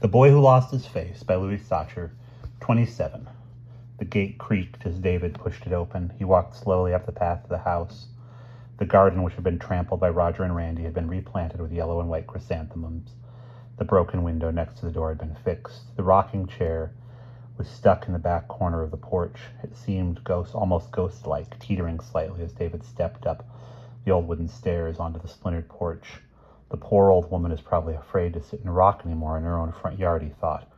The Boy Who Lost His Face by Louis Sachar, 27. The gate creaked as David pushed it open. He walked slowly up the path to the house. The garden, which had been trampled by Roger and Randy, had been replanted with yellow and white chrysanthemums. The broken window next to the door had been fixed. The rocking chair was stuck in the back corner of the porch. It seemed almost ghost-like, teetering slightly as David stepped up the old wooden stairs onto the splintered porch. The poor old woman is probably afraid to sit and rock anymore in her own front yard, he thought.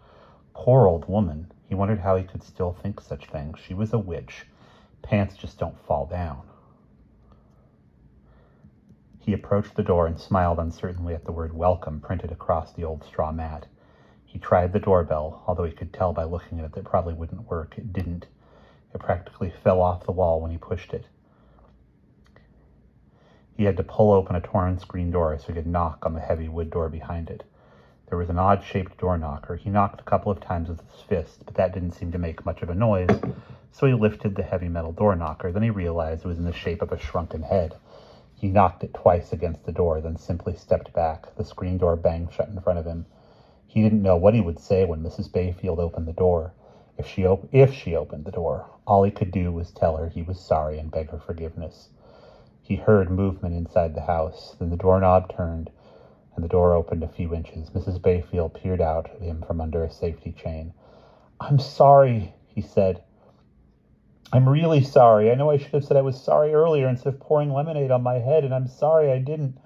Poor old woman. He wondered how he could still think such things. She was a witch. Pants just don't fall down. He approached the door and smiled uncertainly at the word welcome printed across the old straw mat. He tried the doorbell, although he could tell by looking at it that it probably wouldn't work. It didn't. It practically fell off the wall when he pushed it. He had to pull open a torn screen door so he could knock on the heavy wood door behind it. There was an odd-shaped door knocker. He knocked a couple of times with his fist, but that didn't seem to make much of a noise, so he lifted the heavy metal door knocker. Then he realized it was in the shape of a shrunken head. He knocked it twice against the door, then simply stepped back. The screen door banged shut in front of him. He didn't know what he would say when Mrs. Bayfield opened the door. If she opened the door, all he could do was tell her he was sorry and beg her forgiveness. He heard movement inside the house. Then the doorknob turned, and the door opened a few inches. Mrs. Bayfield peered out at him from under a safety chain. "I'm sorry," he said. "I'm really sorry. I know I should have said I was sorry earlier instead of pouring lemonade on my head, and I'm sorry I didn't.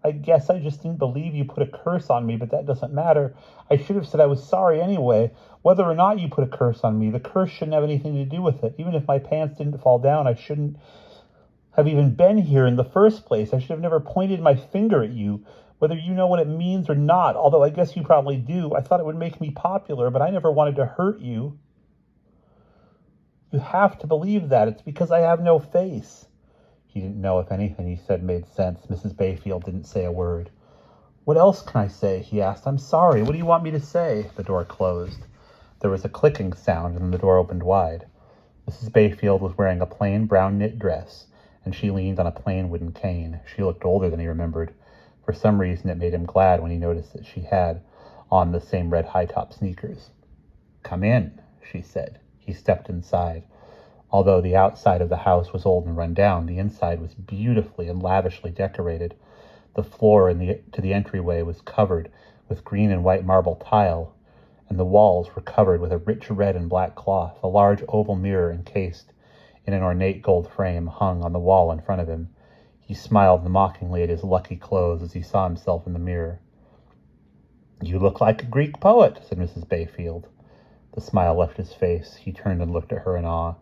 I guess I just didn't believe you put a curse on me, but that doesn't matter. I should have said I was sorry anyway. Whether or not you put a curse on me, the curse shouldn't have anything to do with it. Even if my pants didn't fall down, I shouldn't have even been here in the first place. I should have never pointed my finger at you, whether you know what it means or not, although I guess you probably do. I thought it would make me popular, but I never wanted to hurt you. You have to believe that. It's because I have no face." He didn't know if anything he said made sense. Mrs. Bayfield didn't say a word. "What else can I say?" he asked. "I'm sorry. What do you want me to say?" The door closed. There was a clicking sound, and then the door opened wide. Mrs. Bayfield was wearing a plain brown knit dress, and she leaned on a plain wooden cane. She looked older than he remembered. For some reason, it made him glad when he noticed that she had on the same red high-top sneakers. "Come in," she said. He stepped inside. Although the outside of the house was old and run down, the inside was beautifully and lavishly decorated. The floor to the entryway was covered with green and white marble tile, and the walls were covered with a rich red and black cloth. A large oval mirror encased in an ornate gold frame hung on the wall in front of him. He smiled mockingly at his lucky clothes as he saw himself in the mirror. "You look like a Greek poet," said Mrs. Bayfield. The smile left his face. He turned and looked at her in awe.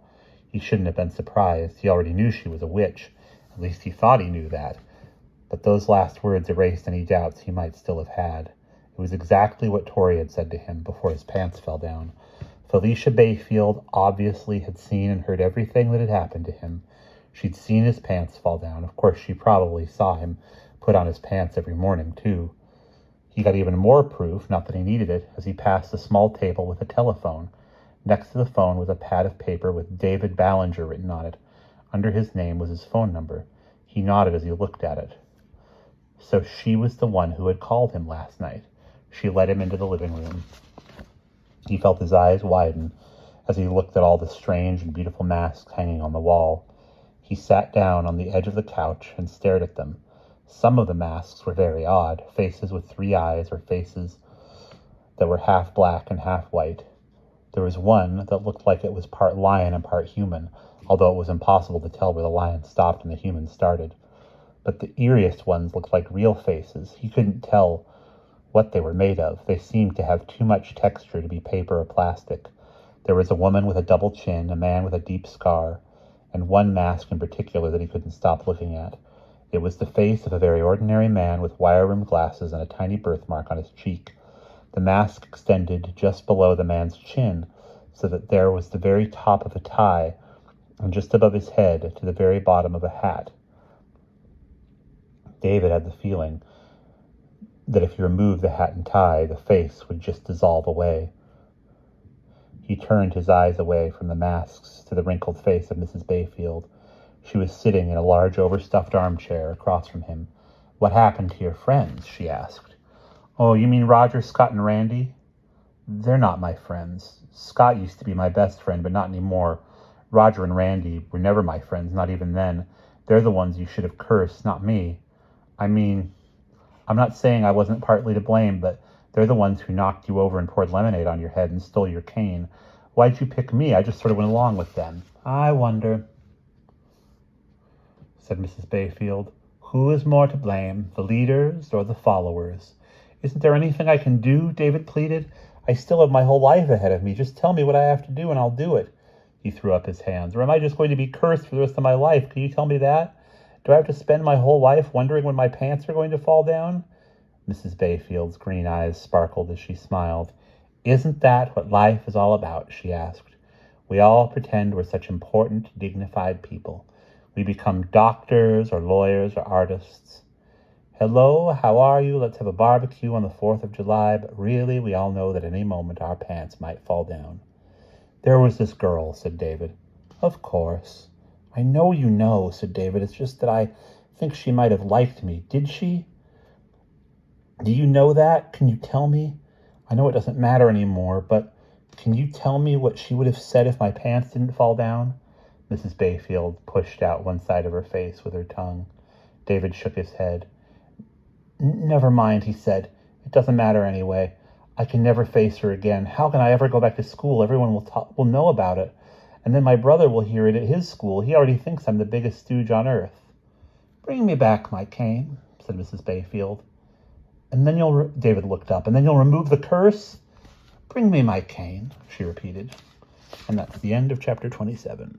He shouldn't have been surprised. He already knew she was a witch. At least he thought he knew that. But those last words erased any doubts he might still have had. It was exactly what Tori had said to him before his pants fell down. Felicia Bayfield obviously had seen and heard everything that had happened to him. She'd seen his pants fall down. Of course, she probably saw him put on his pants every morning, too. He got even more proof, not that he needed it, as he passed a small table with a telephone. Next to the phone was a pad of paper with David Ballinger written on it. Under his name was his phone number. He nodded as he looked at it. So she was the one who had called him last night. She led him into the living room. He felt his eyes widen as he looked at all the strange and beautiful masks hanging on the wall. He sat down on the edge of the couch and stared at them. Some of the masks were very odd, faces with 3 eyes or faces that were half black and half white. There was one that looked like it was part lion and part human, although it was impossible to tell where the lion stopped and the human started. But the eeriest ones looked like real faces. He couldn't tell what they were made of. They seemed to have too much texture to be paper or plastic. There was a woman with a double chin, a man with a deep scar, and one mask in particular that he couldn't stop looking at. It was the face of a very ordinary man with wire-rimmed glasses and a tiny birthmark on his cheek. The mask extended just below the man's chin, so that there was the very top of a tie, and just above his head to the very bottom of a hat. David had the feeling that if you removed the hat and tie, the face would just dissolve away. He turned his eyes away from the masks to the wrinkled face of Mrs. Bayfield. She was sitting in a large overstuffed armchair across from him. "What happened to your friends?" she asked. "Oh, you mean Roger, Scott, and Randy?" They're not my friends. Scott used to be my best friend, but not anymore. Roger and Randy were never my friends, not even then. They're the ones you should have cursed, not me. I mean, I'm not saying I wasn't partly to blame, but they're the ones who knocked you over and poured lemonade on your head and stole your cane. Why'd you pick me? I just sort of went along with them. I wonder, said Mrs. Bayfield, who is more to blame, the leaders or the followers? Isn't there anything I can do? David pleaded. I still have my whole life ahead of me. Just tell me what I have to do and I'll do it. He threw up his hands. Or am I just going to be cursed for the rest of my life? Can you tell me that? Do I have to spend my whole life wondering when my pants are going to fall down? Mrs. Bayfield's green eyes sparkled as she smiled. Isn't that what life is all about? She asked. We all pretend we're such important, dignified people. We become doctors or lawyers or artists. Hello, how are you? Let's have a barbecue on the 4th of July, but really we all know that at any moment our pants might fall down. There was this girl, said David. Of course. I know you know, said David. It's just that I think she might have liked me. Did she? Do you know that? Can you tell me? I know it doesn't matter anymore, but can you tell me what she would have said if my pants didn't fall down? Mrs. Bayfield pushed out one side of her face with her tongue. David shook his head. Never mind, he said. It doesn't matter anyway. I can never face her again. How can I ever go back to school? Everyone will know about it. And then my brother will hear it at his school. He already thinks I'm the biggest stooge on earth. Bring me back my cane, said Mrs. Bayfield. And then David looked up. And then you'll remove the curse? Bring me my cane, she repeated. And that's the end of chapter 27.